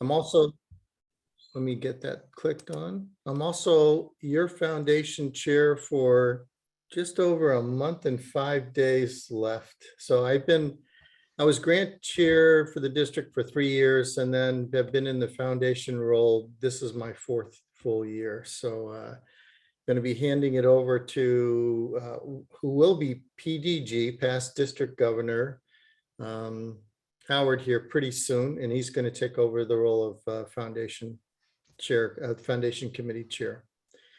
I'm also, let me get that clicked on. I'm also your foundation chair for just over a month and 5 days left. So I was grant chair for the district for 3 years and then have been in the foundation role. This is my 4th full year. So going to be handing it over to who will be PDG, past district governor, Howard here pretty soon. And he's going to take over the role of foundation chair, foundation committee chair.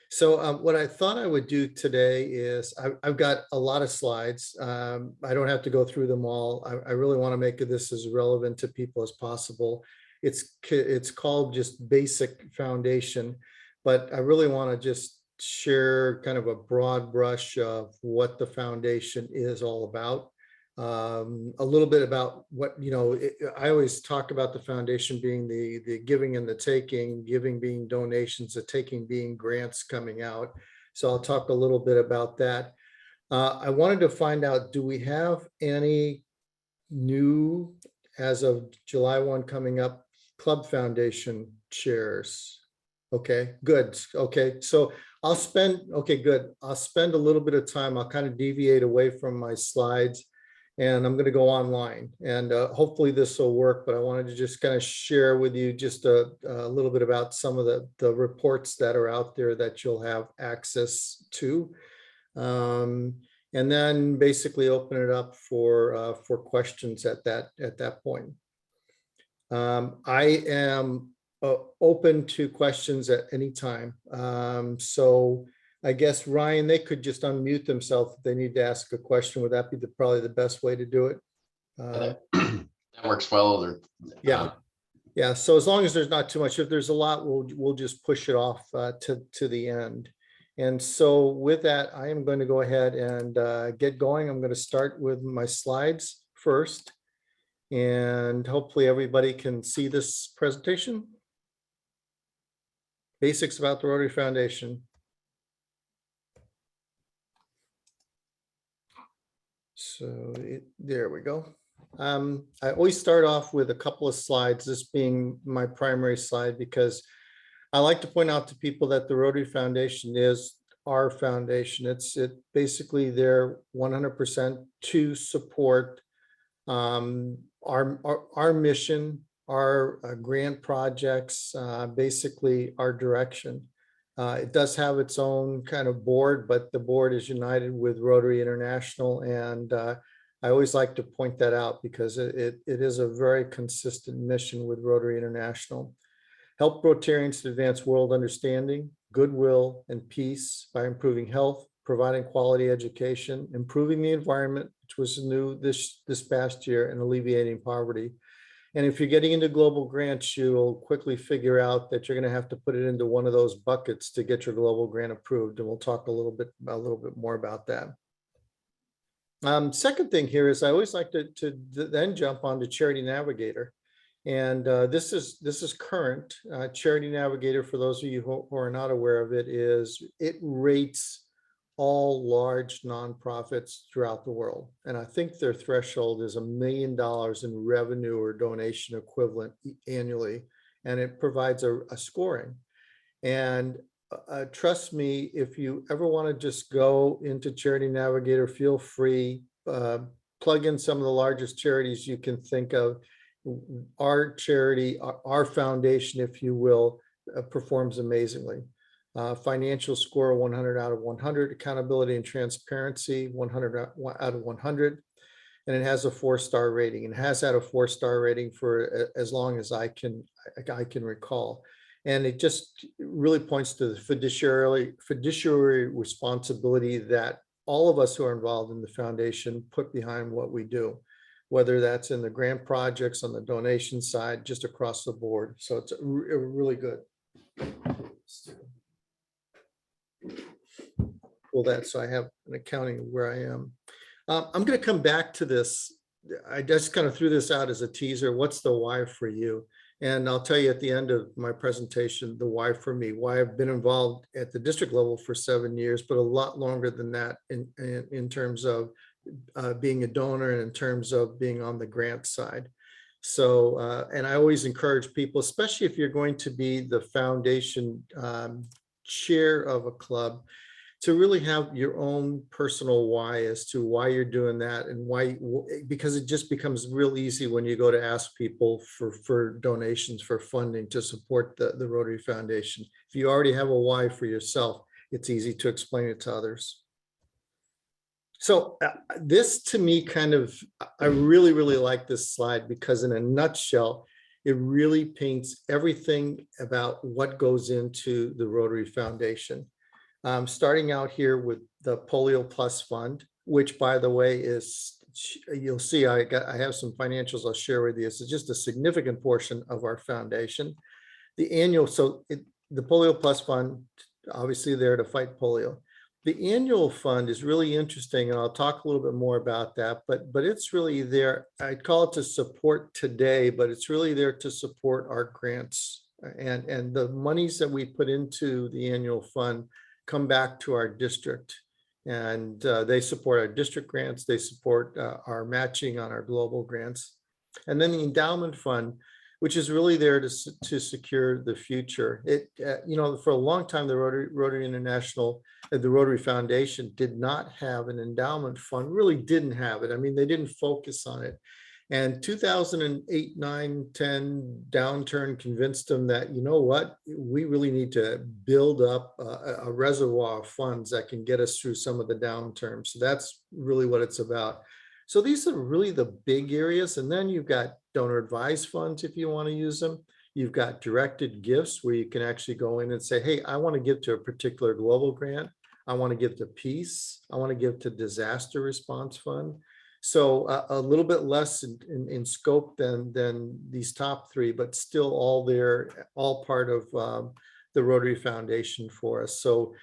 So what I thought I would do today is I've got a lot of slides. I don't have to go through them all. I really want to make this as relevant to people as possible. It's called just basic foundation, but I really want to just share kind of a broad brush of what the foundation is all about. A little bit about what, I always talk about the foundation being the giving and the taking, giving being donations, the taking being grants coming out. So I'll talk a little bit about that. I wanted to find out, do we have any new, as of July 1 coming up, club foundation chairs? Okay, good. Okay, so okay, good. I'll spend a little bit of time. I'll kind of deviate away from my slides and I'm going to go online and hopefully this will work, but I wanted to just kind of share with you just a little bit about some of the reports that are out there that you'll have access to. And then basically open it up for questions at that point. I am open to questions at any time. So I guess, Ryan, they could just unmute themselves if they need to ask a question. Would that be probably the best way to do it? That works well. Yeah. Yeah. So as long as there's not too much, if there's a lot, we'll just push it off to the end. And so with that, I am going to go ahead and get going. I'm going to start with my slides first. And hopefully everybody can see this presentation. Basics about the Rotary Foundation. So there we go. I always start off with a couple of slides, this being my primary slide, because I like to point out to people that the Rotary Foundation is our foundation. It's basically there 100% to support our mission, our grant projects, basically our direction. It does have its own kind of board, but the board is united with Rotary International. And I always like to point that out because it is a very consistent mission with Rotary International. Help Rotarians to advance world understanding, goodwill, and peace by improving health, providing quality education, improving the environment, which was new this past year, and alleviating poverty. And if you're getting into global grants, you'll quickly figure out that you're going to have to put it into one of those buckets to get your global grant approved. And we'll talk a little bit more about that. Second thing here is I always like to then jump onto Charity Navigator. And this is current. Charity Navigator, for those of you who are not aware of it, it rates all large nonprofits throughout the world. And I think their threshold is $1 million in revenue or donation equivalent annually. And it provides a scoring. And trust me, if you ever want to just go into Charity Navigator, feel free, plug in some of the largest charities you can think of. Our charity, our foundation, if you will, performs amazingly. Financial score 100 out of 100, accountability and transparency 100 out of 100, and it has a 4-star rating, and has had a 4-star rating for as long as I can recall. And it just really points to the fiduciary responsibility that all of us who are involved in the foundation put behind what we do, whether that's in the grant projects, on the donation side, just across the board. So it's really good. Pull that so I have an accounting of where I am. I'm going to come back to this. I just kind of threw this out as a teaser. What's the why for you? And I'll tell you at the end of my presentation, the why for me, why I've been involved at the district level for 7 years, but a lot longer than that in terms of being a donor and in terms of being on the grant side. So, and I always encourage people, especially if you're going to be the foundation chair of a club, to really have your own personal why as to why you're doing that and why, because it just becomes real easy when you go to ask people for donations, for funding to support the Rotary Foundation. If you already have a why for yourself, it's easy to explain it to others. So this to me kind of, I really, really like this slide because in a nutshell, it really paints everything about what goes into the Rotary Foundation. Starting out here with the Polio Plus Fund, which by the way is, you'll see I have some financials I'll share with you. It's just a significant portion of our foundation. The annual, the Polio Plus Fund, obviously there to fight polio. The annual fund is really interesting, and I'll talk a little bit more about that, but it's really there. I'd call it to support today, but it's really there to support our grants. And the monies that we put into the annual fund come back to our district. And they support our district grants. They support our matching on our global grants. And then the endowment fund, which is really there to secure the future. It, for a long time, the Rotary International, the Rotary Foundation did not have an endowment fund, really didn't have it. I mean, they didn't focus on it. And 2008, 9, 10 downturn convinced them that, you know what, we really need to build up a reservoir of funds that can get us through some of the downturns. So that's really what it's about. So these are really the big areas. And then you've got donor advised funds if you want to use them. You've got directed gifts where you can actually go in and say, hey, I want to give to a particular global grant. I want to give to peace. I want to give to disaster response fund. So a little bit less in scope than these top three, but still all there, all part of the Rotary Foundation for us. So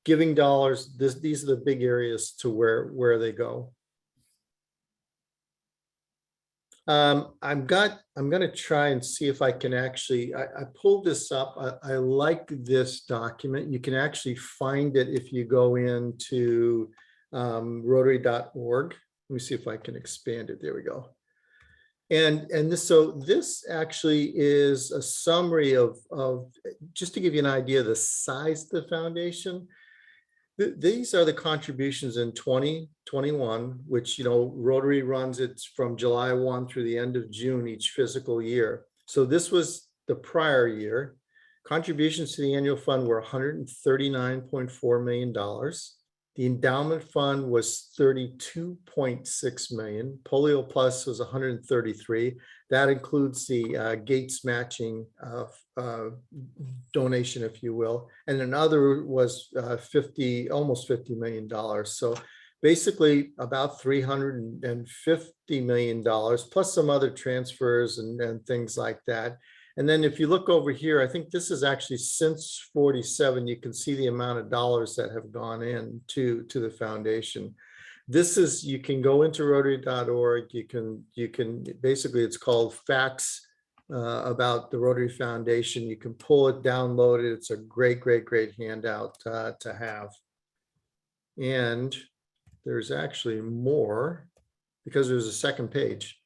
giving dollars, these are the big areas to where they go. I'm going to try and see if I can actually, I pulled this up. I like this document. You can actually find it if you go into rotary.org. Let me see if I can expand it. There we go. And this actually is a summary of just to give you an idea of the size of the foundation. These are the contributions in 2021, which, Rotary runs it from July 1 through the end of June each fiscal year. So this was the prior year. Contributions to the annual fund were $139.4 million. The endowment fund was $32.6 million. Polio Plus was 133. That includes the Gates matching donation, if you will. And another was almost $50 million. So basically about $350 million plus some other transfers and things like that. And then if you look over here, I think this is actually since 47, you can see the amount of dollars that have gone in to the foundation. This is, you can go into rotary.org. You can basically, it's called Facts about the Rotary Foundation. You can pull it, download it. It's a great handout to have. And there's actually more because there's a second page.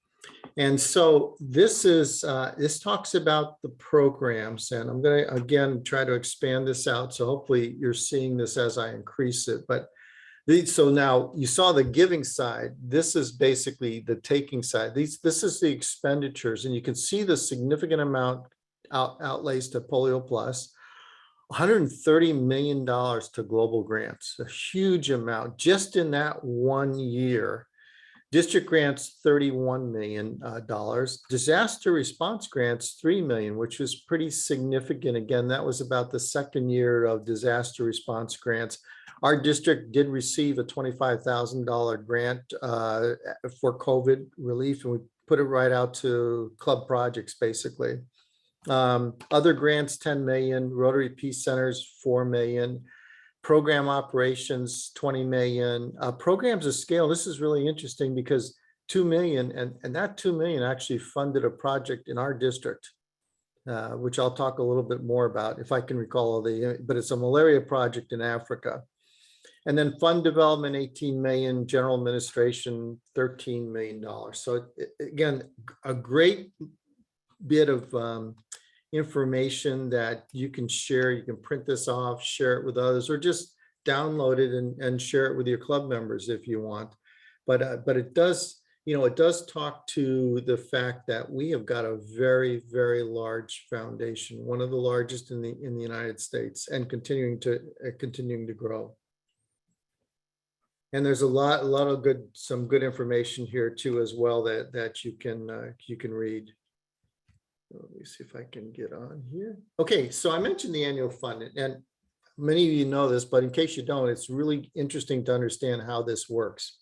And so this is, this talks about the programs, and I'm going to, again, try to expand this out. So hopefully you're seeing this as I increase it. But so now you saw the giving side. This is basically the taking side. This is the expenditures, and you can see the significant amount outlays to Polio Plus, $130 million to global grants, a huge amount just in that 1 year. District grants, $31 million. Disaster response grants, $3 million, which was pretty significant. Again, that was about the second year of disaster response grants. Our district did receive a $25,000 grant for COVID relief, and we put it right out to club projects, basically. Other grants, $10 million. Rotary Peace Centers, $4 million. Program operations, $20 million. Programs of scale, this is really interesting because $2 million, and that $2 million actually funded a project in our district, which I'll talk a little bit more about if I can recall but it's a malaria project in Africa. And then fund development, 18 million, general administration, $13 million. So again, a great bit of information that you can share. You can print this off, share it with others, or just download it and share it with your club members if you want. But it does, it does talk to the fact that we have got a very, very large foundation, one of the largest in the United States, and continuing to grow. And there's some good information here too as well that you can read. Let me see if I can get on here. Okay, so I mentioned the annual fund, and many of you know this, but in case you don't, it's really interesting to understand how this works.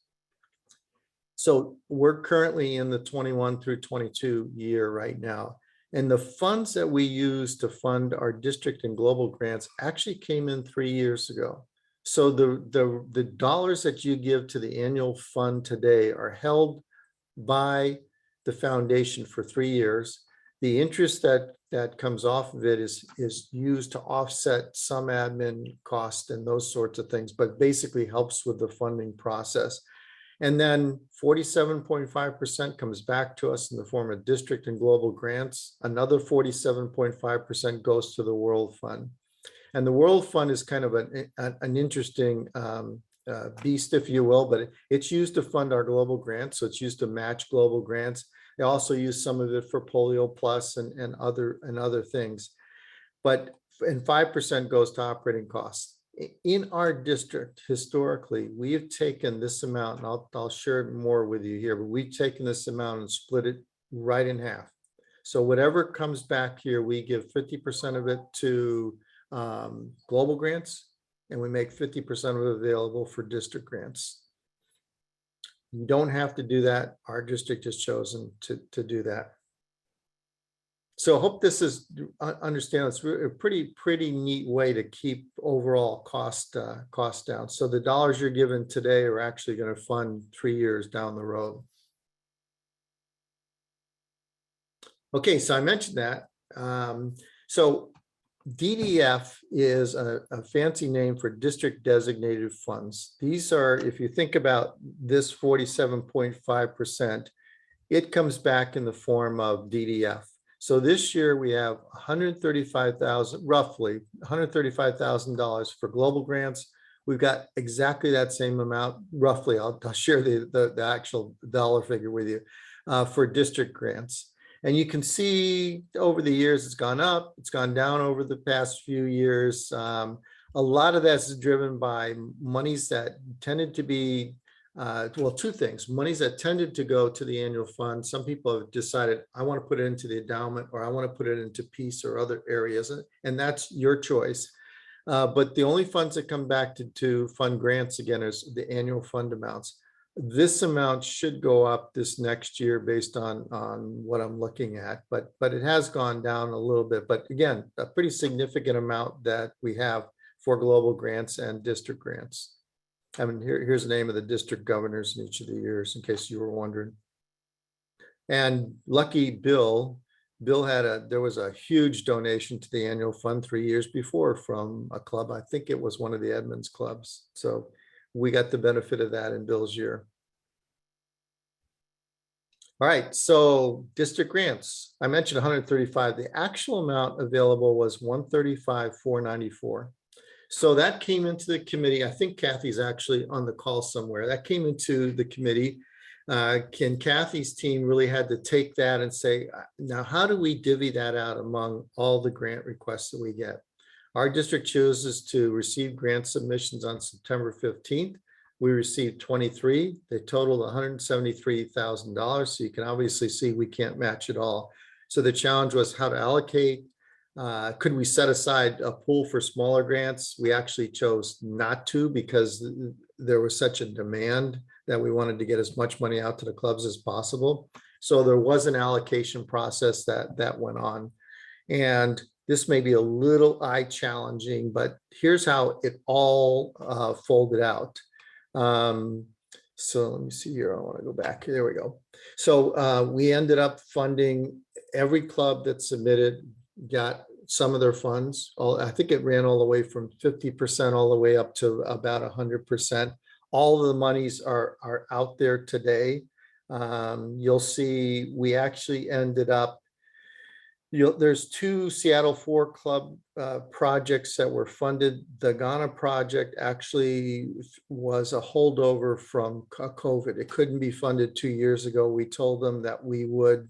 So we're currently in the 21 through 22 year right now. And the funds that we use to fund our district and global grants actually came in 3 years ago. So the dollars that you give to the annual fund today are held by the foundation for 3 years. The interest that comes off of it is used to offset some admin costs and those sorts of things, but basically helps with the funding process. And then 47.5% comes back to us in the form of district and global grants. Another 47.5% goes to the World Fund. And the World Fund is kind of an interesting beast, if you will, but it's used to fund our global grants. So it's used to match global grants. They also use some of it for Polio Plus and other things. And 5% goes to operating costs. In our district, historically, we have taken this amount, and I'll share it more with you here, but we've taken this amount and split it right in half. So whatever comes back here, we give 50% of it to global grants, and we make 50% of it available for district grants. You don't have to do that. Our district has chosen to do that. So I hope this is understand. It's a pretty neat way to keep overall cost down. So the dollars you're given today are actually going to fund 3 years down the road. Okay, so I mentioned that. So DDF is a fancy name for district designated funds. These are, if you think about this 47.5%, it comes back in the form of DDF. So this year we have roughly $135,000 for global grants. We've got exactly that same amount, roughly. I'll share the actual dollar figure with you for district grants. And you can see over the years, it's gone up, it's gone down over the past few years. A lot of that is driven by monies that tended to be, well, two things, monies that tended to go to the annual fund. Some people have decided, I want to put it into the endowment, or I want to put it into peace or other areas, and that's your choice. But the only funds that come back to fund grants, again, is the annual fund amounts. This amount should go up this next year based on what I'm looking at, but it has gone down a little bit. But again, a pretty significant amount that we have for global grants and district grants. I mean, here's the name of the district governors in each of the years, in case you were wondering. And lucky Bill there was a huge donation to the annual fund 3 years before from a club. I think it was one of the Edmonds clubs. So we got the benefit of that in Bill's year. All right, so district grants. I mentioned 135. The actual amount available was 135,494. So that came into the committee. I think Kathy's actually on the call somewhere. That came into the committee. Kathy's team really had to take that and say, now how do we divvy that out among all the grant requests that we get? Our district chooses to receive grant submissions on September 15th. We received 23. They totaled $173,000. So you can obviously see we can't match it all. So the challenge was how to allocate. Could we set aside a pool for smaller grants? We actually chose not to, because there was such a demand that we wanted to get as much money out to the clubs as possible. So there was an allocation process that went on. And this may be a little eye challenging, but here's how it all folded out. So let me see here. I want to go back. There we go. So we ended up funding every club that submitted got some of their funds. I think it ran all the way from 50% all the way up to about 100%. All of the monies are out there today. You'll see we actually ended up, there's two Seattle 4 Club projects that were funded. The Ghana project actually was a holdover from COVID. It couldn't be funded 2 years ago. We told them that we would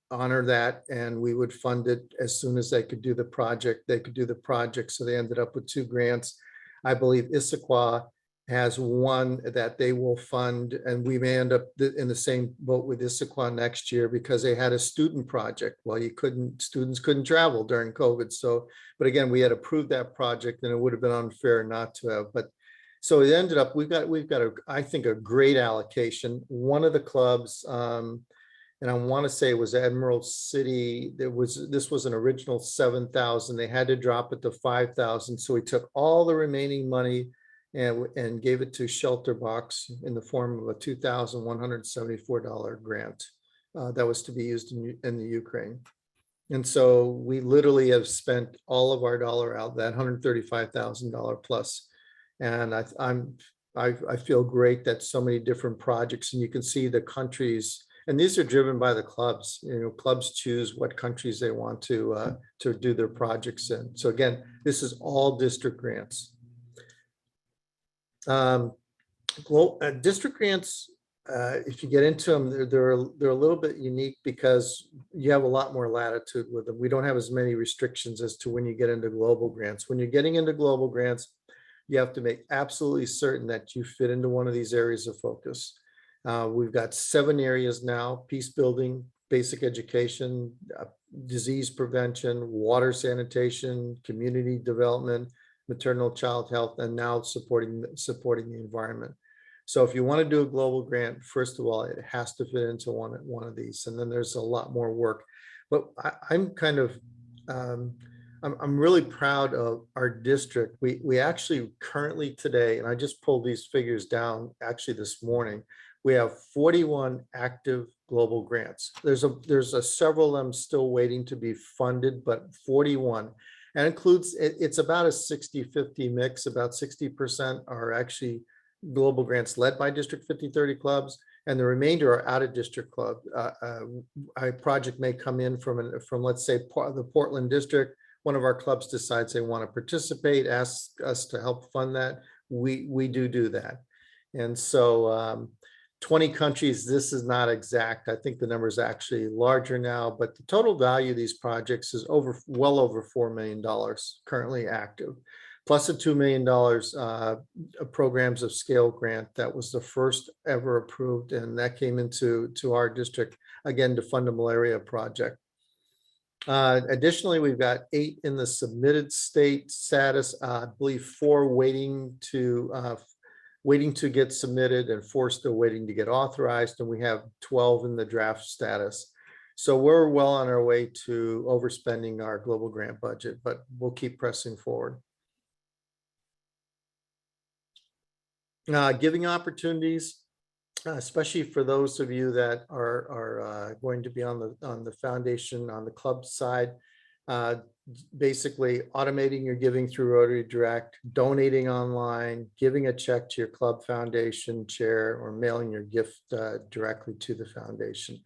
honor that and we would fund it as soon as they could do the project. They could do the project. So they ended up with 2 grants. I believe Issaquah has one that they will fund, and we may end up in the same boat with Issaquah next year because they had a student project. Well, students couldn't travel during COVID. So, but again, we had approved that project and it would have been unfair not to have, but so it ended up, we've got I think a great allocation. One of the clubs, and I want to say it was Emerald City. This was an original 7,000. They had to drop it to 5,000. So we took all the remaining money and gave it to Shelter Box in the form of a $2,174 grant that was to be used in the Ukraine. And so we literally have spent all of our dollar out, that $135,000 plus. And I feel great that so many different projects, and you can see the countries. And these are driven by the clubs. Clubs choose what countries they want to do their projects in. So again, this is all district grants. District grants, if you get into them, they're a little bit unique because you have a lot more latitude with them. We don't have as many restrictions as to when you get into global grants. When you're getting into global grants, you have to make absolutely certain that you fit into one of these areas of focus. We've got 7 areas now: peace building, basic education, disease prevention, water sanitation, community development, maternal child health, and now supporting the environment. So if you want to do a global grant, first of all, it has to fit into one of these, and then there's a lot more work. But I'm kind of I'm really proud of our district. We actually currently today, and I just pulled these figures down actually this morning, we have 41 active global grants. There's several of them still waiting to be funded, but 41. And includes, it's about a 60-50 mix. About 60% are actually global grants led by District 5030 clubs, and the remainder are out of district club. A project may come in from let's say the Portland district. One of our clubs decides they want to participate, ask us to help fund that. We do that. And so 20 countries, this is not exact. I think the number is actually larger now, but the total value of these projects is well over $4 million currently active, plus a $2 million programs of scale grant that was the first ever approved, and that came into our district again to fund a malaria project. Additionally, we've got 8 in the submitted state status. I believe 4 waiting to get submitted, and 4 still waiting to get authorized, and we have 12 in the draft status. So we're well on our way to overspending our global grant budget, but we'll keep pressing forward. Giving opportunities, especially for those of you that are going to be on the foundation, on the club side. Basically automating your giving through Rotary Direct, donating online, giving a check to your club foundation chair, or mailing your gift directly to the foundation.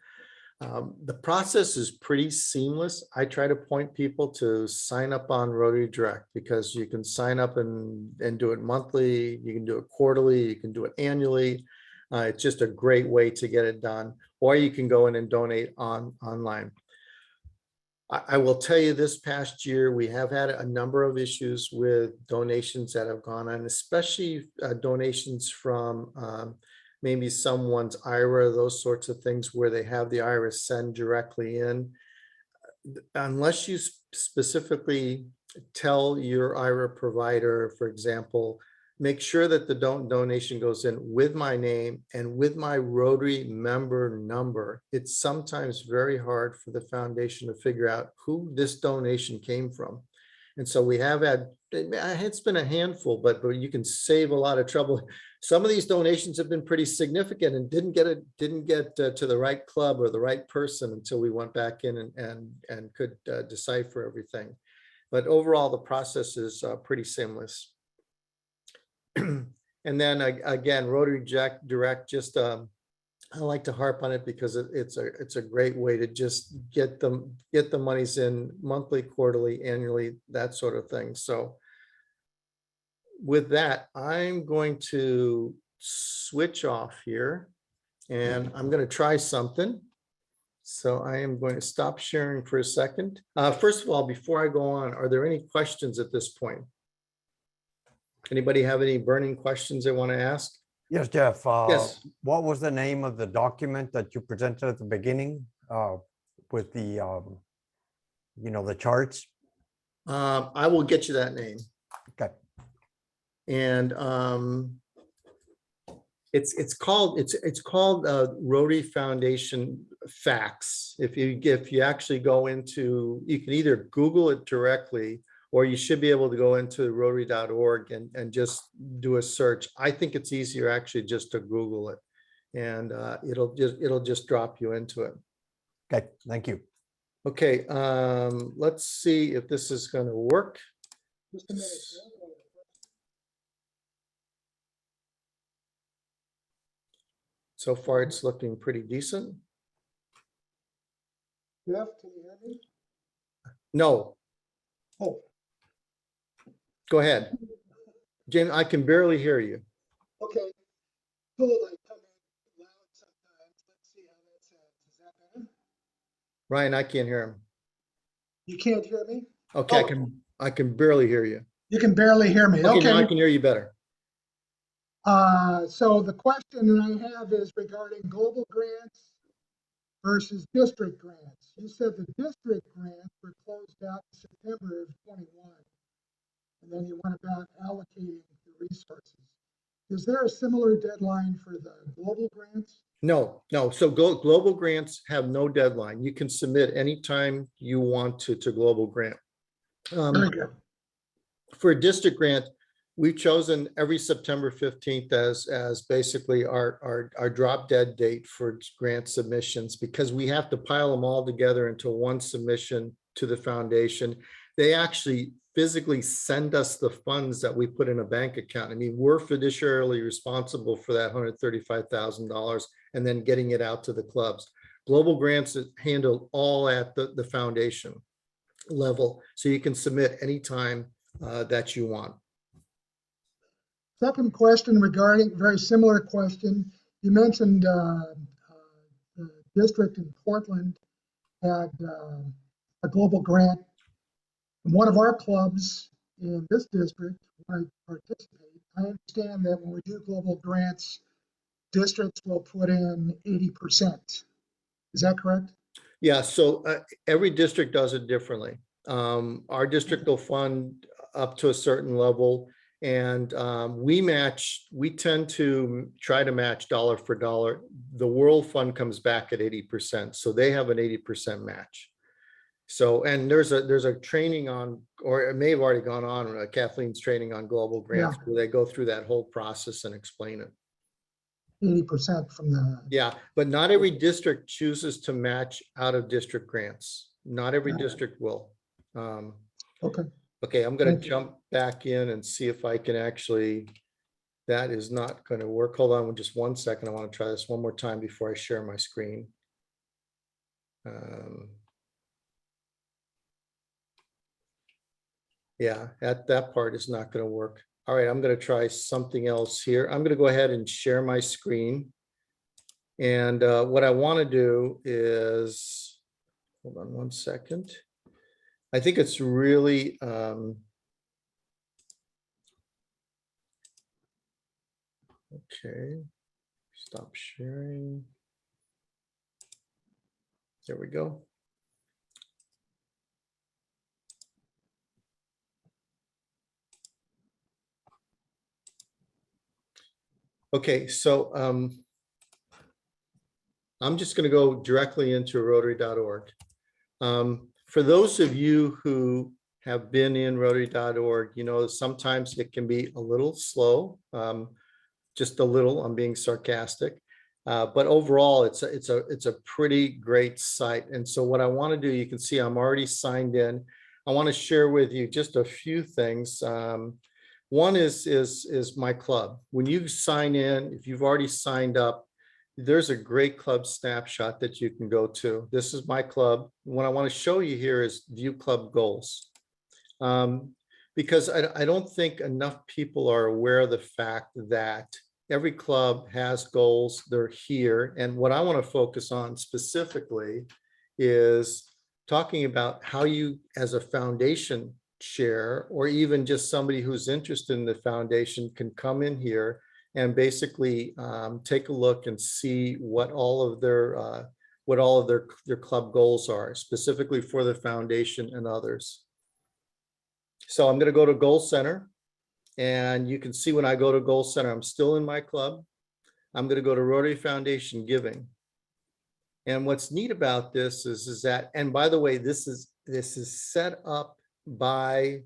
The process is pretty seamless. I try to point people to sign up on Rotary Direct because you can sign up and do it monthly, you can do it quarterly, you can do it annually. It's just a great way to get it done, or you can go in and donate online. I will tell you, this past year, we have had a number of issues with donations that have gone on, especially donations from maybe someone's IRA, those sorts of things where they have the IRA send directly in. Unless you specifically tell your IRA provider, for example, make sure that the donation goes in with my name and with my Rotary member number. It's sometimes very hard for the foundation to figure out who this donation came from. And so we have had, it's been a handful, but you can save a lot of trouble. Some of these donations have been pretty significant and didn't get to the right club or the right person until we went back in and could decipher everything. but overall, the process is pretty seamless. And then again, Rotary Direct, just I like to harp on it because it's a great way to just get the monies in monthly, quarterly, annually, that sort of thing. So with that, I'm going to switch off here and I'm going to try something. So I am going to stop sharing for a second. First of all, before I go on, are there any questions at this point? Anybody have any burning questions they want to ask? Yes, Jeff. Yes. What was the name of the document that you presented at the beginning with the, the charts? I will get you that name. Okay. And it's called Rotary Foundation Facts. If you actually go into, you can either Google it directly, or you should be able to go into rotary.org and just do a search. I think it's easier actually just to Google it, and it'll just drop you into it. Okay, thank you. Okay, let's see if this is going to work. Just a minute. So far, it's looking pretty decent. Jeff, can you hear me? No, Oh, go ahead. Jim, I can barely hear you. okay. Cool, I come in loud sometimes. Let's see how that sounds. Is that better? Ryan, I can't hear him. You can't hear me? Okay, Oh. I can barely hear you. You can barely hear me. Okay, now I Okay. can hear you better. So the question that I have is regarding global grants versus district grants. You said the district grants were closed out in September of 21. And then you went about allocating the resources. Is there a similar deadline for the global grants? No. So global grants have no deadline. You can submit anytime you want to global grant. Very good. For a district grant, we've chosen every September 15th as basically our drop dead date for grant submissions, because we have to pile them all together into one submission to the foundation. They actually physically send us the funds that we put in a bank account. I mean, we're fiduciarily responsible for that $135,000 and then getting it out to the clubs. Global grants is handled all at the foundation level, so you can submit anytime that you want. Second question regarding, very similar question. You mentioned the district in Portland had a global grant. And one of our clubs in this district, when I participate, I understand that when we do global grants, districts will put in 80%. Is that correct? Yeah, so every district does it differently. Our district will fund up to a certain level, and we tend to try to match dollar for dollar. The World Fund comes back at 80%, so they have an 80% match. So, and there's a training on, or it may have already gone on, Kathleen's training on global grants, where they go through that whole process and explain it. 80% from the. Yeah, but not every district chooses to match out of district grants. Not every district will. Okay. Okay, I'm going to Thank you. jump back in and see if I can actually, that is not going to work. Hold on just one second. I want to try this one more time before I share my screen. Yeah, that part is not going to work. All right, I'm going to try something else here. I'm going to go ahead and share my screen. And what I want to do is, hold on one second. I think it's really, okay, stop sharing. There we go. Okay, so I'm just going to go directly into rotary.org. For those of you who have been in rotary.org, you know, sometimes it can be a little slow, just a little, I'm being sarcastic. But overall, it's a pretty great site. And so what I want to do, you can see I'm already signed in. I want to share with you just a few things. One is my club. When you sign in, if you've already signed up, there's a great club snapshot that you can go to. This is my club. What I want to show you here is view club goals. Because I don't think enough people are aware of the fact that every club has goals. They're here. And what I want to focus on specifically is talking about how you, as a foundation chair, or even just somebody who's interested in the foundation, can come in here and basically take a look and see what all of their club goals are, specifically for the foundation and others. So I'm going to go to Goal Center, and you can see when I go to Goal Center, I'm still in my club. I'm going to go to Rotary Foundation Giving. And what's neat about this is that, and by the way, this is set up by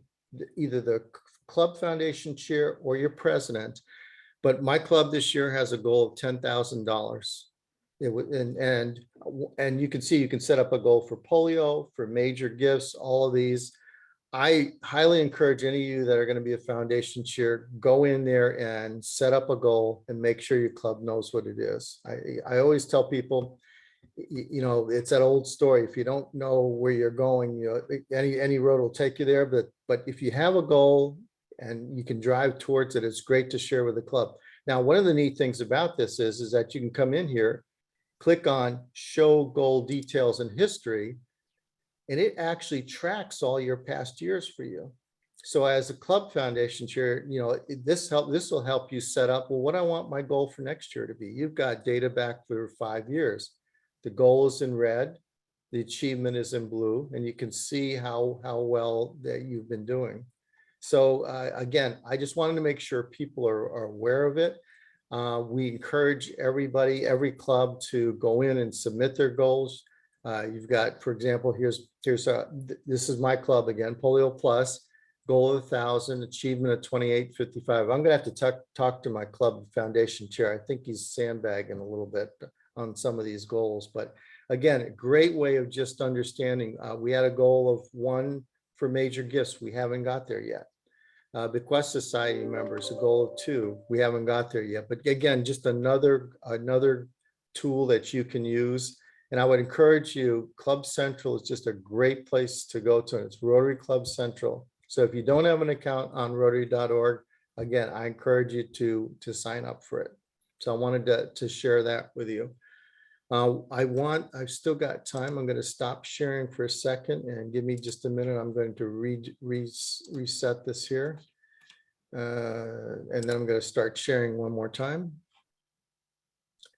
either the club foundation chair or your president. But my club this year has a goal of $10,000. And you can see you can set up a goal for polio, for major gifts, all of these. I highly encourage any of you that are going to be a foundation chair, go in there and set up a goal and make sure your club knows what it is. I always tell people, you know, it's that old story. If you don't know where you're going, you know, any road will take you there. But if you have a goal and you can drive towards it, it's great to share with the club. Now, one of the neat things about this is that you can come in here, click on show goal details and history, and it actually tracks all your past years for you. So as a club foundation chair, you know, this will help you set up, well, what I want my goal for next year to be. You've got data back for 5 years. The goal is in red, the achievement is in blue, and you can see how well that you've been doing. So again, I just wanted to make sure people are aware of it. We encourage everybody, every club, to go in and submit their goals. You've got, for example, this is my club again, Polio Plus, goal of 1,000, achievement of 2855. I'm gonna have to talk to my club foundation chair. I think he's sandbagging a little bit on some of these goals, but again, a great way of just understanding. We had a goal of 1 for major gifts. We haven't got there yet. Bequest Society members, a goal of 2. We haven't got there yet, but again, just another tool that you can use. And I would encourage you, Club Central is just a great place to go to. It's Rotary Club Central. So if you don't have an account on Rotary.org, again, I encourage you to sign up for it. So I wanted to share that with you. I've still got time. I'm going to stop sharing for a second and give me just a minute. I'm going to reset this here. And then I'm going to start sharing one more time,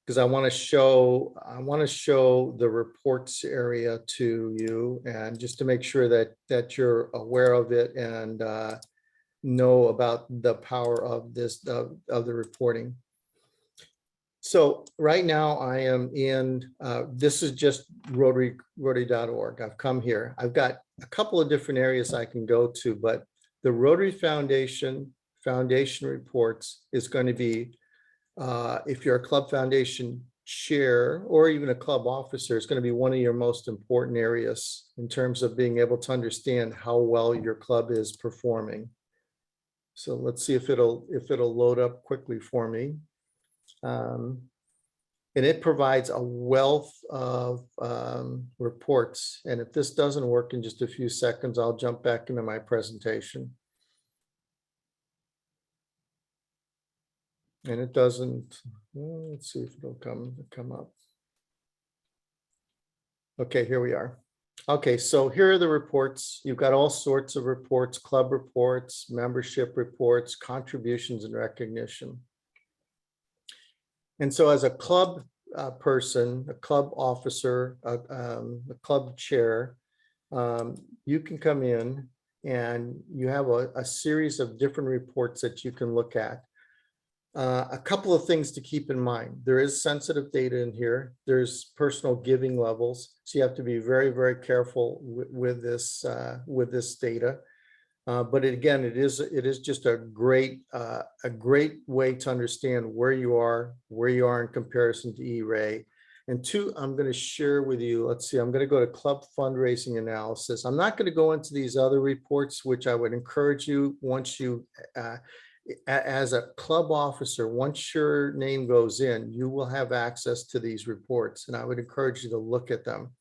because I want to show the reports area to you, and just to make sure that you're aware of it and know about the power of this of the reporting. So right now I am in, this is just Rotary.org. I've come here. I've got a couple of different areas I can go to, but the Rotary Foundation reports is going to be, if you're a club foundation chair or even a club officer, it's going to be one of your most important areas in terms of being able to understand how well your club is performing. So let's see if it'll load up quickly for me. And it provides a wealth of reports. And if this doesn't work in just a few seconds, I'll jump back into my presentation. And it doesn't, well, let's see if it'll come up. Okay, here we are. Okay, so here are the reports. You've got all sorts of reports, club reports, membership reports, contributions and recognition. And so as a club person, a club officer, a club chair, you can come in and you have a series of different reports that you can look at. A couple of things to keep in mind. There is sensitive data in here. There's personal giving levels. So you have to be very, very careful with this data. But again, it is just a great way to understand where you are in comparison to E-Ray. And two, I'm going to share with you, let's see, I'm going to go to club fundraising analysis. I'm not going to go into these other reports, which I would encourage you once you, as a club officer, once your name goes in, you will have access to these reports, and I would encourage you to look at them.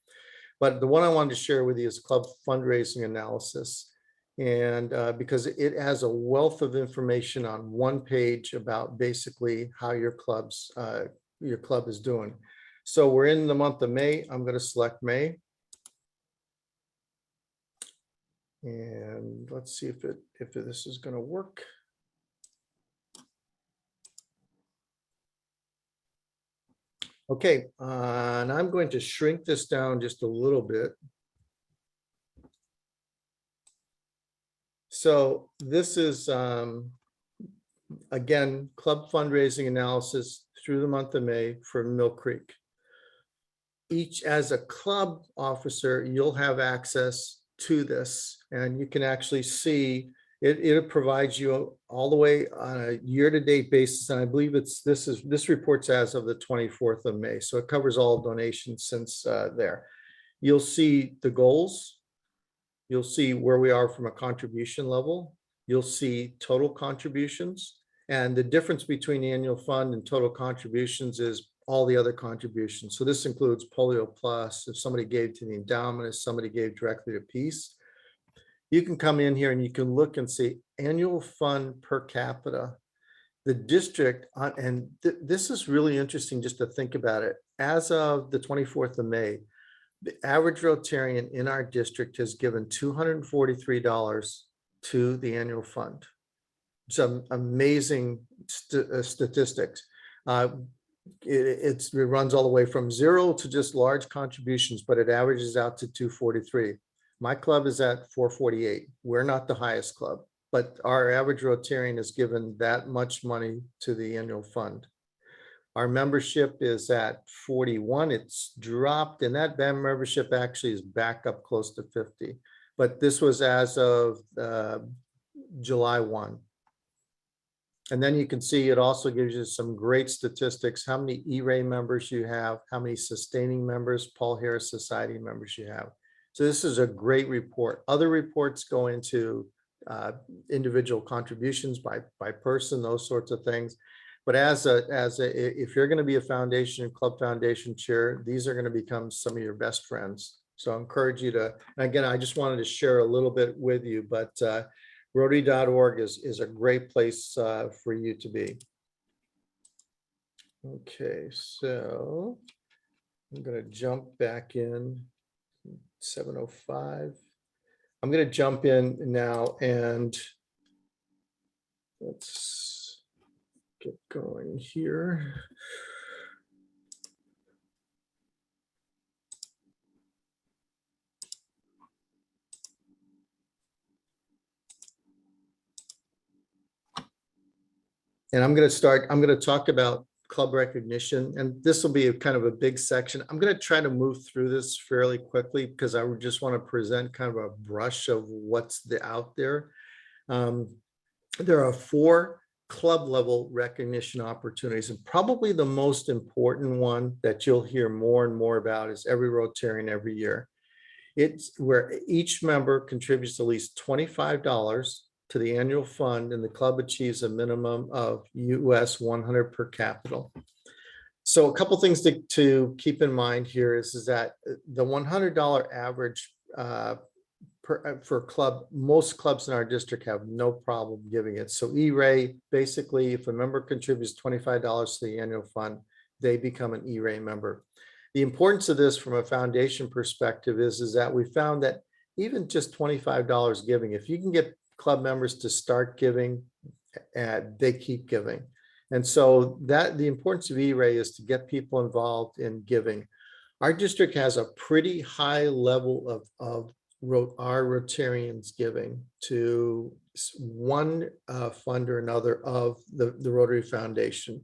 But the one I wanted to share with you is club fundraising analysis. And because it has a wealth of information on one page about basically how your club is doing. So we're in the month of May. I'm going to select May. And let's see if this is going to work. Okay, and I'm going to shrink this down just a little bit. So this is, again, club fundraising analysis through the month of May for Mill Creek. As a club officer, you'll have access to this, and you can actually see it provides you all the way on a year-to-date basis. And I believe this report's as of the 24th of May. So it covers all donations since there. You'll see the goals. You'll see where we are from a contribution level. You'll see total contributions. And the difference between the annual fund and total contributions is all the other contributions. So this includes Polio Plus, if somebody gave to the endowment, if somebody gave directly to Peace. You can come in here and you can look and see annual fund per capita. The district, this is really interesting just to think about it. As of the 24th of May, the average Rotarian in our district has given $243 to the annual fund. Some amazing statistics. It runs all the way from 0 to just large contributions, but it averages out to 243. My club is at 448. We're not the highest club, but our average Rotarian has given that much money to the annual fund. Our membership is at 41. It's dropped, and that membership actually is back up close to 50. But this was as of July 1. And then you can see it also gives you some great statistics, how many E-Ray members you have, how many sustaining members, Paul Harris Society members you have. So this is a great report. Other reports go into individual contributions by person, those sorts of things. But if you're going to be a foundation, club foundation chair, these are going to become some of your best friends. So I encourage you to, and again, I just wanted to share a little bit with you, but Rotary.org is a great place for you to be. Okay, so I'm going to jump back in 7:05. I'm going to jump in now and let's get going here. And I'm going to talk about club recognition, and this will be a kind of a big section. I'm going to try to move through this fairly quickly because I just want to present kind of a brush of what's out there. There are 4 club level recognition opportunities, and probably the most important one that you'll hear more and more about is every Rotarian every year. It's where each member contributes at least $25 to the annual fund, and the club achieves a minimum of US 100 per capita. So a couple things to keep in mind here is that the $100 average for club, most clubs in our district have no problem giving it. So E-Ray, basically, if a member contributes $25 to the annual fund, they become an E-Ray member. The importance of this from a foundation perspective is that we found that even just $25 giving, if you can get club members to start giving, they keep giving. And so that the importance of E-Ray is to get people involved in giving. Our district has a pretty high level of our Rotarians giving to one fund or another of the Rotary Foundation.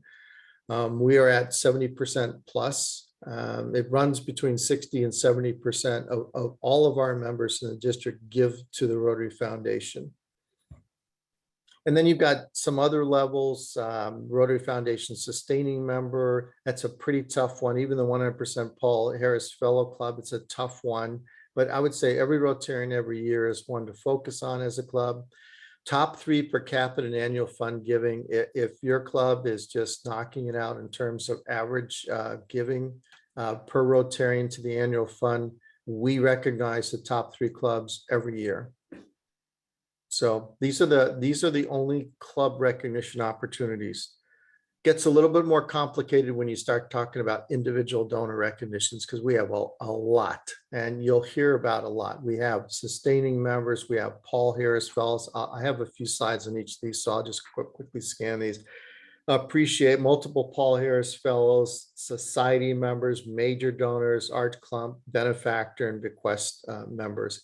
We are at 70% plus. It runs between 60 and 70% of all of our members in the district give to the Rotary Foundation. And then you've got some other levels, Rotary Foundation Sustaining Member. That's a pretty tough one. Even the 100% Paul Harris Fellow Club, it's a tough one. But I would say every Rotarian every year is one to focus on as a club. Top 3 per capita and annual fund giving. If your club is just knocking it out in terms of average giving per Rotarian to the annual fund, we recognize the top 3 clubs every year. So these are the only club recognition opportunities. Gets a little bit more complicated when you start talking about individual donor recognitions, because we have a lot, and you'll hear about a lot. We have sustaining members, we have Paul Harris Fellows. I have a few slides on each of these, so I'll just quickly scan these. Appreciate multiple Paul Harris Fellows, society members, major donors, Arch Clump, benefactor, and bequest members.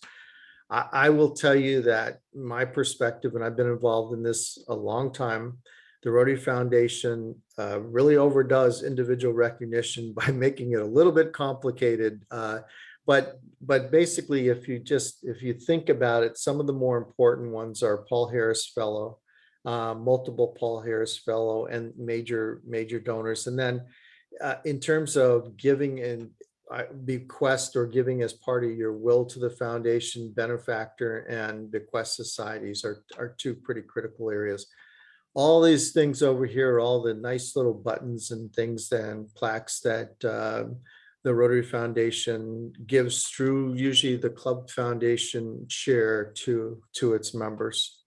I will tell you that my perspective, and I've been involved in this a long time, the Rotary Foundation really overdoes individual recognition by making it a little bit complicated. But basically, if you think about it, some of the more important ones are Paul Harris Fellow, multiple Paul Harris Fellow, and major donors. And then in terms of giving and bequest or giving as part of your will to the foundation, benefactor and bequest societies are 2 pretty critical areas. All these things over here are all the nice little buttons and things and plaques that the Rotary Foundation gives through usually the club foundation share to its members.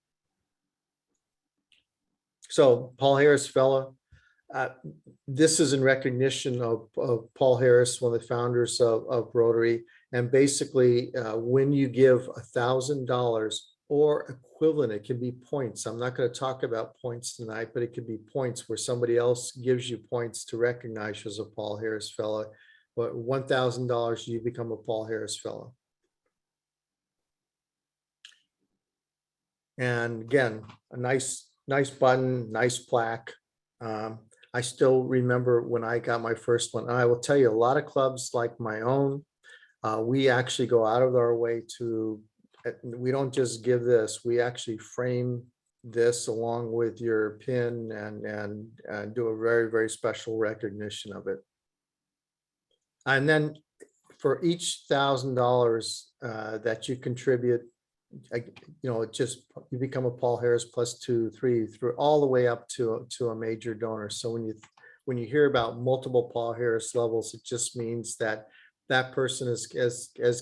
So Paul Harris Fellow, this is in recognition of Paul Harris, one of the founders of Rotary. And basically, when you give $1,000 or equivalent, it can be points. I'm not going to talk about points tonight, but it could be points where somebody else gives you points to recognize you as a Paul Harris Fellow. But $1,000, you become a Paul Harris Fellow. And again, a nice button, nice plaque. I still remember when I got my first one. And I will tell you, a lot of clubs like my own, we actually go out of our way to, we don't just give this, we actually frame this along with your pin and do a very, very special recognition of it. And then for each $1,000 that you contribute, you become a Paul Harris plus 2, 3, through all the way up to a major donor. So when you hear about multiple Paul Harris levels, it just means that that person is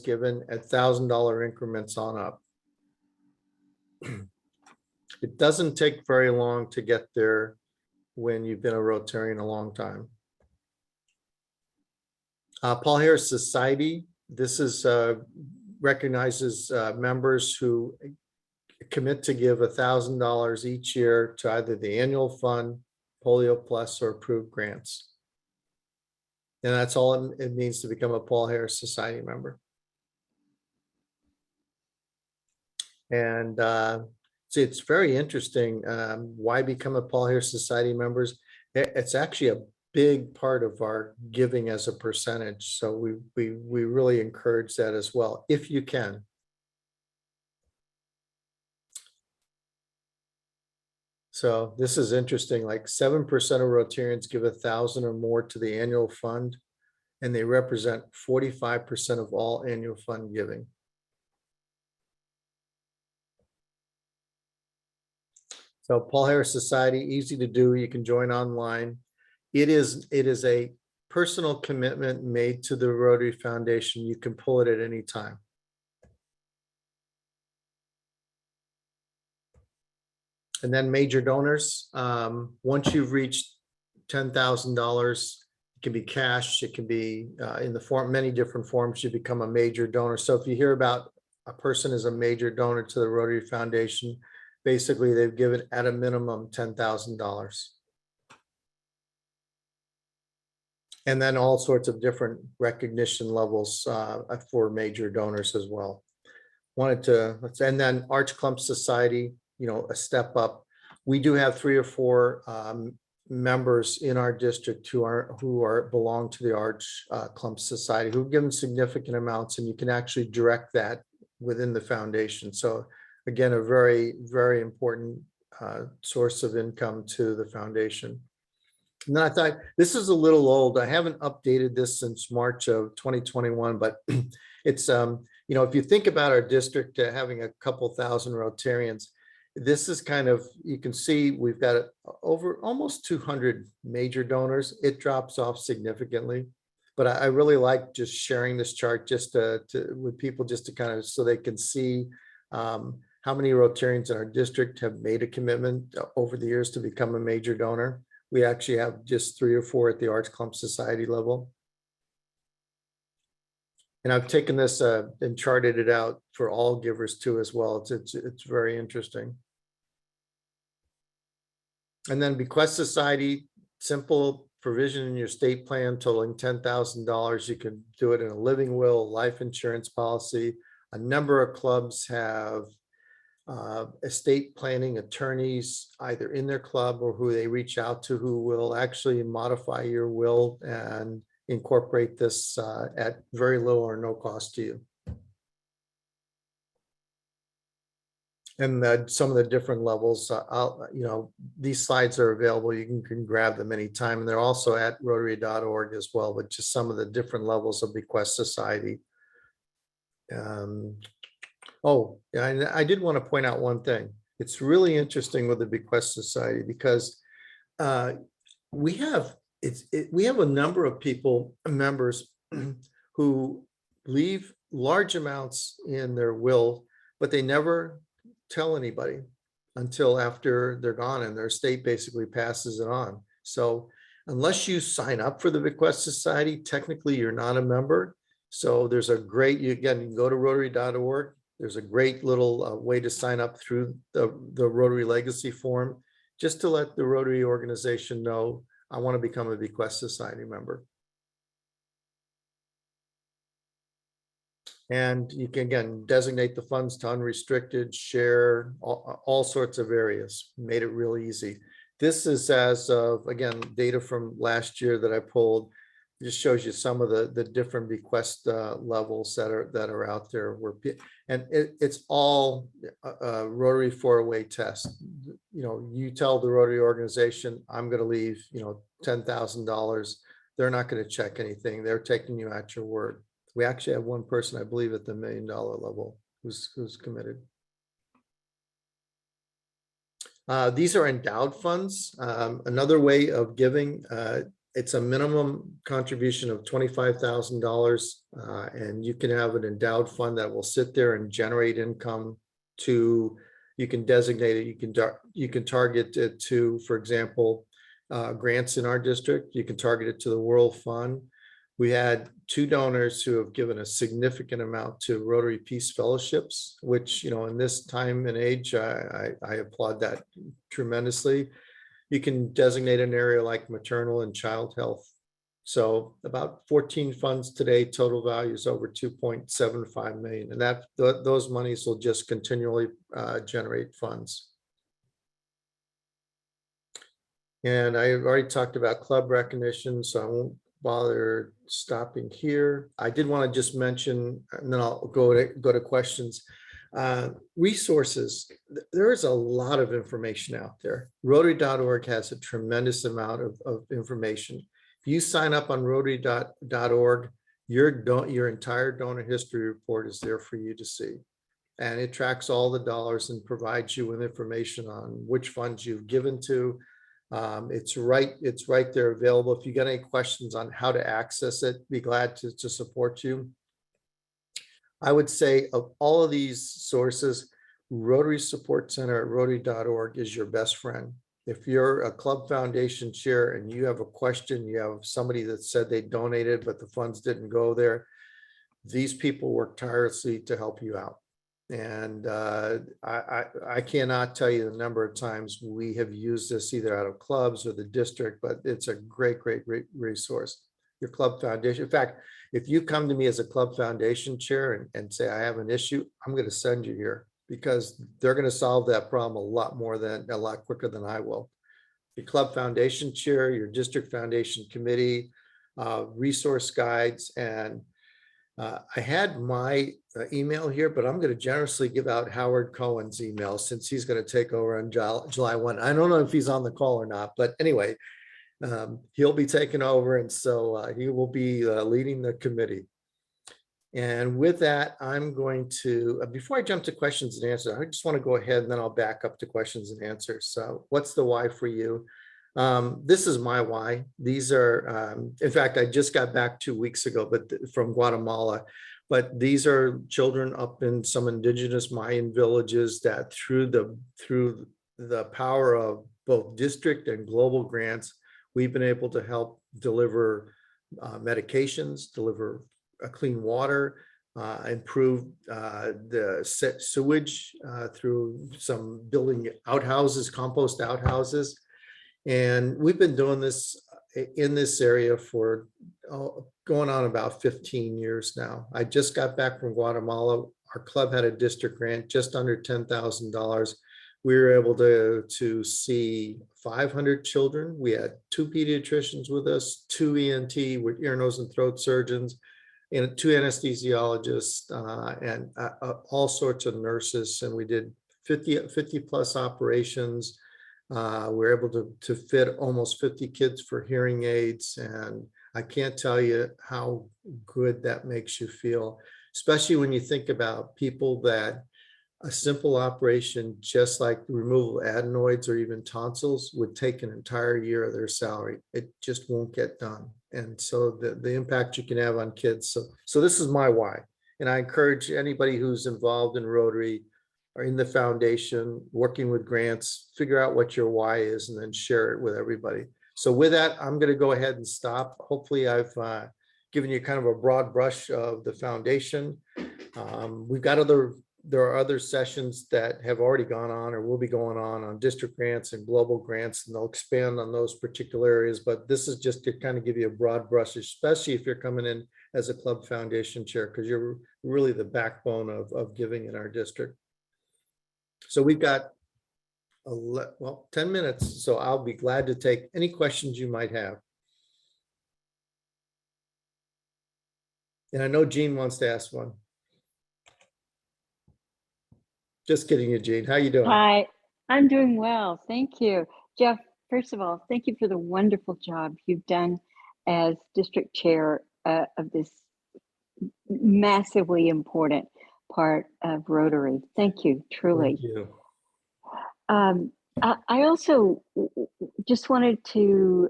given $1,000 increments on up. It doesn't take very long to get there when you've been a Rotarian a long time. Paul Harris Society, this is recognizes members who commit to give $1,000 each year to either the annual fund, Polio Plus, or approved grants. And that's all it means to become a Paul Harris Society member. And see, it's very interesting. Why become a Paul Harris Society members? It's actually a big part of our giving as a percentage. So we really encourage that as well, if you can. So this is interesting, like 7% of Rotarians give 1,000 or more to the annual fund, and they represent 45% of all annual fund giving. So Paul Harris Society, easy to do. You can join online. It is a personal commitment made to the Rotary Foundation. You can pull it at any time. And then major donors. Once you've reached $10,000, it can be cash. It can be in the form, many different forms. You become a major donor. So if you hear about a person as a major donor to the Rotary Foundation, basically they've given at a minimum $10,000. And then all sorts of different recognition levels for major donors as well. And then Arch Clump Society, a step up. We do have 3 or 4 members in our district who belong to the Arch Clump Society, who've given significant amounts, and you can actually direct that within the foundation. So again, a very, very important source of income to the foundation. And then I thought, this is a little old. I haven't updated this since March of 2021, but it's, you know, if you think about our district having a couple thousand Rotarians, this is kind of, you can see we've got over almost 200 major donors. It drops off significantly. But I really like just sharing this chart just with people, just to kind of, so they can see how many Rotarians in our district have made a commitment over the years to become a major donor. We actually have just 3 or 4 at the Arts Clump Society level. And I've taken this and charted it out for all givers too as well. It's very interesting. And then Bequest Society, simple provision in your state plan totaling $10,000. You can do it in a living will, life insurance policy. A number of clubs have estate planning attorneys either in their club or who they reach out to, who will actually modify your will and incorporate this at very little or no cost to you. And some of the different levels, you know, these slides are available. You can grab them anytime. And they're also at Rotary.org as well, but just some of the different levels of Bequest Society. Oh, yeah, I did want to point out one thing. It's really interesting with the Bequest Society because we have a number of people, members, who leave large amounts in their will, but they never tell anybody until after they're gone and their estate basically passes it on. So unless you sign up for the Bequest Society, technically you're not a member. So there's a great, you can go to Rotary.org. There's a great little way to sign up through the Rotary Legacy form, just to let the Rotary organization know, I want to become a Bequest Society member. And you can, again, designate the funds to unrestricted, share, all sorts of areas. Made it really easy. This is as of, again, data from last year that I pulled. It just shows you some of the different bequest levels that are out there. And it's all Rotary 4-way test. You know, you tell the Rotary organization, I'm going to leave, you know, $10,000. They're not going to check anything. They're taking you at your word. We actually have one person, I believe, at the $1 million level who's committed. These are endowed funds. Another way of giving, it's a minimum contribution of $25,000, and you can have an endowed fund that will sit there and generate income to, you can designate it, you can target it to, for example, grants in our district. You can target it to the World Fund. We had 2 donors who have given a significant amount to Rotary Peace Fellowships, which, you know, in this time and age, I applaud that tremendously. You can designate an area like maternal and child health. So about 14 funds today, total value is over 2.75 million. And those monies will just continually generate funds. And I already talked about club recognition, so I won't bother stopping here. I did want to just mention, and then I'll go to questions. Resources. There is a lot of information out there. Rotary.org has a tremendous amount of information. If you sign up on Rotary.org, your entire donor history report is there for you to see. And it tracks all the dollars and provides you with information on which funds you've given to. It's right there available. If you got any questions on how to access it, be glad to support you. I would say of all of these sources, Rotary Support Center at Rotary.org is your best friend. If you're a club foundation chair and you have a question, you have somebody that said they donated, but the funds didn't go there, these people work tirelessly to help you out. And I cannot tell you the number of times we have used this either out of clubs or the district, but it's a great resource. Your club foundation. In fact, if you come to me as a club foundation chair and say, I have an issue, I'm going to send you here because they're going to solve that problem a lot quicker than I will. Your club foundation chair, your district foundation committee, resource guides, and I had my email here, but I'm going to generously give out Howard Cohen's email since he's going to take over on July 1. I don't know if he's on the call or not, but anyway, he'll be taking over. And so he will be leading the committee. And with that, I'm going to, before I jump to questions and answers, I just want to go ahead and then I'll back up to questions and answers. So what's the why for you? This is my why. These are, in fact, I just got back 2 weeks ago, but from Guatemala, but these are children up in some indigenous Mayan villages that through the power of both district and global grants, we've been able to help deliver medications, deliver clean water, improve the sewage through some building outhouses, compost outhouses. And we've been doing this in this area for going on about 15 years now. I just got back from Guatemala. Our club had a district grant just under $10,000. We were able to see 500 children. We had 2 pediatricians with us, 2 ENT with ear, nose, and throat surgeons, and 2 anesthesiologists, and all sorts of nurses. And we did 50 plus operations. We were able to fit almost 50 kids for hearing aids. And I can't tell you how good that makes you feel, especially when you think about people that a simple operation, just like the removal of adenoids or even tonsils, would take an entire year of their salary. It just won't get done. And so the impact you can have on kids. So this is my why. And I encourage anybody who's involved in Rotary or in the foundation, working with grants, figure out what your why is and then share it with everybody. So with that, I'm going to go ahead and stop. Hopefully I've given you kind of a broad brush of the foundation. There are other sessions that have already gone on or will be going on district grants and global grants, and they'll expand on those particular areas. But this is just to kind of give you a broad brush, especially if you're coming in as a club foundation chair, because you're really the backbone of giving in our district. So we've got 10 minutes, so I'll be glad to take any questions you might have. And I know Jean wants to ask one. Just kidding you, Jean. How you doing? Hi, I'm doing well. Thank you. Jeff, first of all, thank you for the wonderful job you've done as district chair of this massively important part of Rotary. Thank you, truly. Thank you. I also just wanted to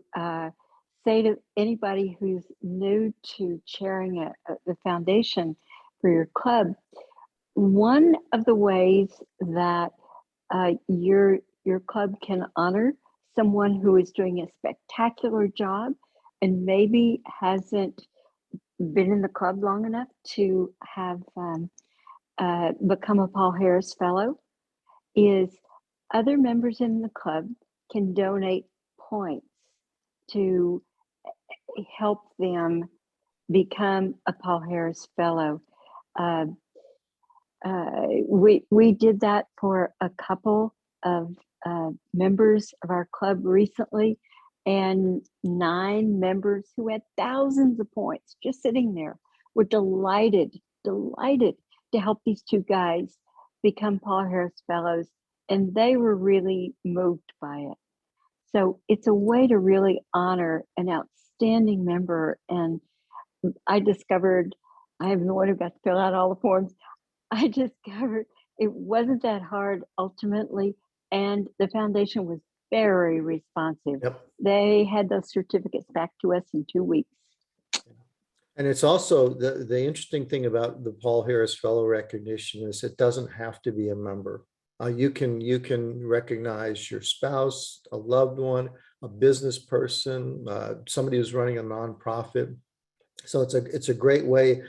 say to anybody who's new to chairing the foundation for your club, one of the ways that your club can honor someone who is doing a spectacular job and maybe hasn't been in the club long enough to have become a Paul Harris Fellow is other members in the club can donate points to help them become a Paul Harris Fellow. We did that for a couple of members of our club recently, and 9 members who had thousands of points just sitting there were delighted to help these 2 guys become Paul Harris Fellows, and they were really moved by it. So it's a way to really honor an outstanding member. And I am the one who got to fill out all the forms. I discovered it wasn't that hard ultimately, and the foundation was very responsive. Yep. They had those certificates back to us in 2 weeks. And it's also the interesting thing about the Paul Harris Fellow recognition is it doesn't have to be a member. You can recognize your spouse, a loved one, a business person, somebody who's running a nonprofit. So it's a great way,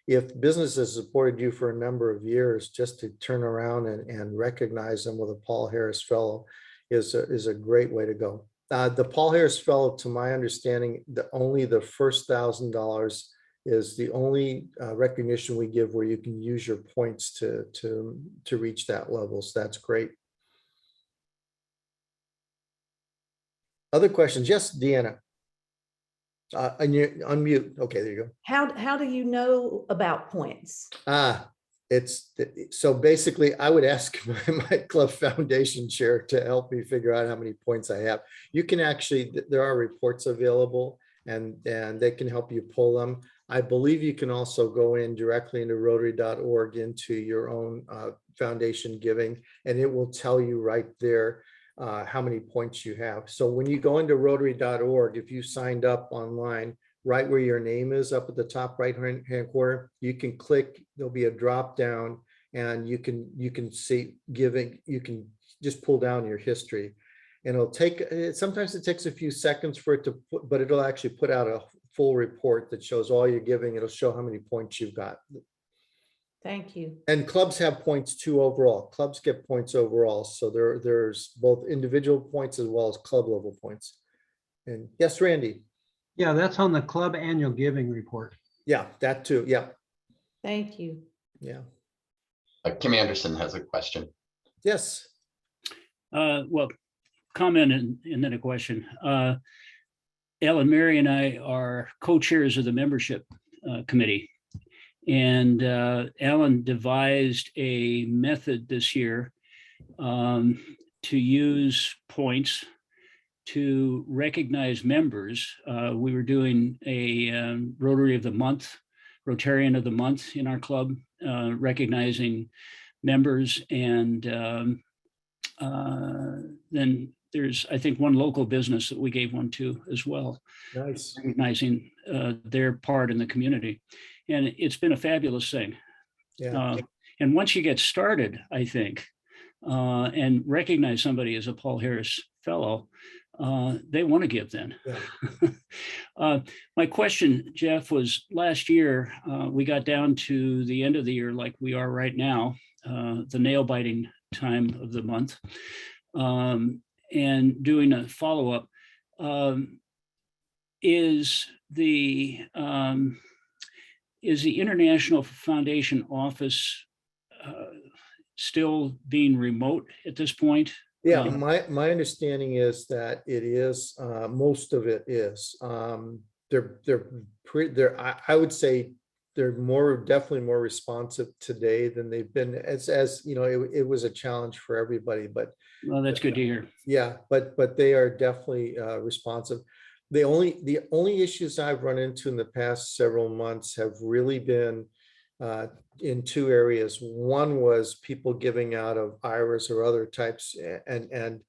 if business has supported you for a number of years, just to turn around and recognize them with a Paul Harris Fellow is a great way to go. The Paul Harris Fellow, to my understanding, only the first $1,000 is the only recognition we give where you can use your points to reach that level. So that's great. Other questions? Yes, Deanna. And you unmute. Okay, there you go. How do you know about points? So basically I would ask my club foundation chair to help me figure out how many points I have. You can actually, there are reports available and they can help you pull them. I believe you can also go in directly into Rotary.org into your own foundation giving, and it will tell you right there how many points you have. So when you go into Rotary.org, if you signed up online, right where your name is up at the top right hand corner, you can click, there'll be a drop down and you can see giving, you can just pull down your history. And it'll take, sometimes it takes a few seconds for it to put, but it'll actually put out a full report that shows all your giving. It'll show how many points you've got. Thank you. And clubs have points too overall. Clubs get points overall. So there's both individual points as well as club level points. And yes, Randy. Yeah, that's on the club annual giving report. Yeah, that too. Yeah, Thank you. yeah. Kim Anderson has a question. Yes. Well, comment and then a question. Ellen, Mary and I are co-chairs of the membership committee. And Alan devised a method this year to use points to recognize members. We were doing a Rotary of the Month, Rotarian of the Month in our club, recognizing members. And then there's, I think, one local business that we gave one to as well, Nice. recognizing their part in the community. And it's been a fabulous thing. Yeah. And once you get started, I think, and recognize somebody as a Paul Harris Fellow, they want to give then. Yeah. My question, Jeff, was last year, we got down to the end of the year like we are right now, the nail biting time of the month, and doing a follow-up. Is the International Foundation office still being remote at this point? Yeah, my understanding is that it is, most of it is. I would say they're definitely more responsive today than they've been, as you know, it was a challenge for everybody, but Well, that's good to hear. yeah, but they are definitely responsive. The only issues I've run into in the past several months have really been in two areas. One was people giving out of IRAs or other types, and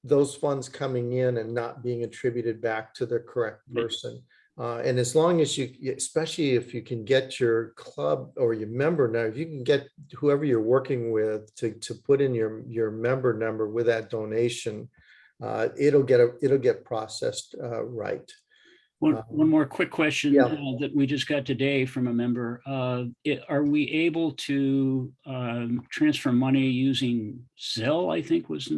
those funds coming in and not being attributed back to the correct person. And as long as you, especially if you can get your club or your member number, if you can get whoever you're working with to put in your member number with that donation, it'll get processed right. One more quick question Yeah. that we just got today from a member. Are we able to transfer money using Zelle, I think was?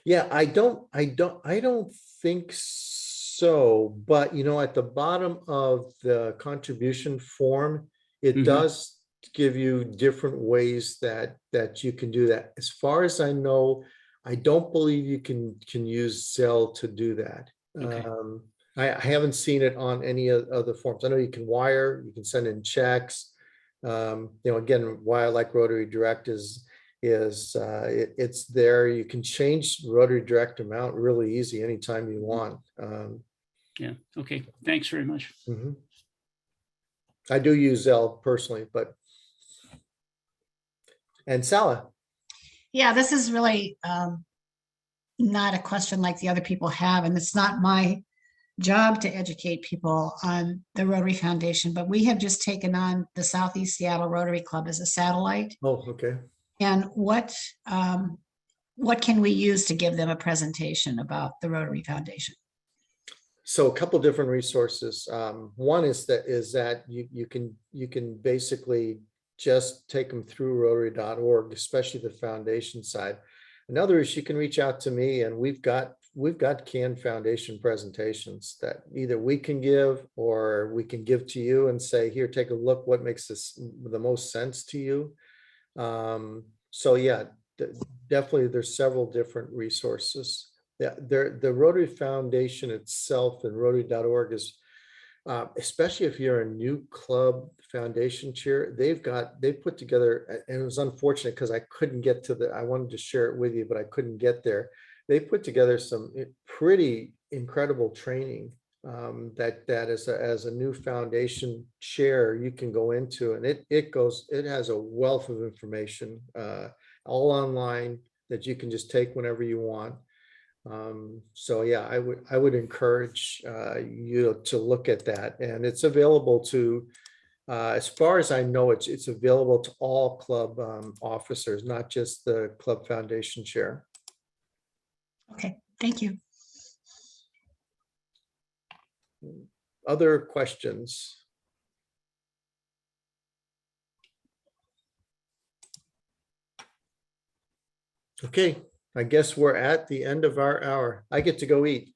Yeah, I don't think so, but you know, at the bottom of the contribution form, it Mhm. does give you different ways that you can do that. As far as I know, I don't believe you can use Zelle to do that. Okay. I haven't seen it on any other forms. I know you can wire, you can send in checks. You know, again, why I like Rotary Direct is it's there. You can change Rotary Direct amount really easy anytime you want. Yeah. Okay. Thanks very much. Mhm. I do use Zelle personally, and Salah. Yeah, this is really not a question like the other people have, and it's not my job to educate people on the Rotary Foundation, but we have just taken on the Southeast Seattle Rotary Club as a satellite. Oh, okay. And what can we use to give them a presentation about the Rotary Foundation? So a couple different resources. One is that you can basically just take them through Rotary.org, especially the foundation side. Another is you can reach out to me, and we've got canned foundation presentations that either we can give or we can give to you and say, here, take a look, what makes this the most sense to you. So yeah, definitely there's several different resources. Yeah, the Rotary Foundation itself and Rotary.org especially if you're a new club foundation chair, they put together, and it was unfortunate because I couldn't get to I wanted to share it with you, but I couldn't get there. They put together some pretty incredible training that as a new foundation chair you can go into, and it has a wealth of information all online that you can just take whenever you want. So yeah, I would encourage you to look at that, and it's available to, as far as I know, it's available to all club officers, not just the club foundation chair. Okay, thank you. Other questions? Okay, I guess we're at the end of our hour. I get to go eat.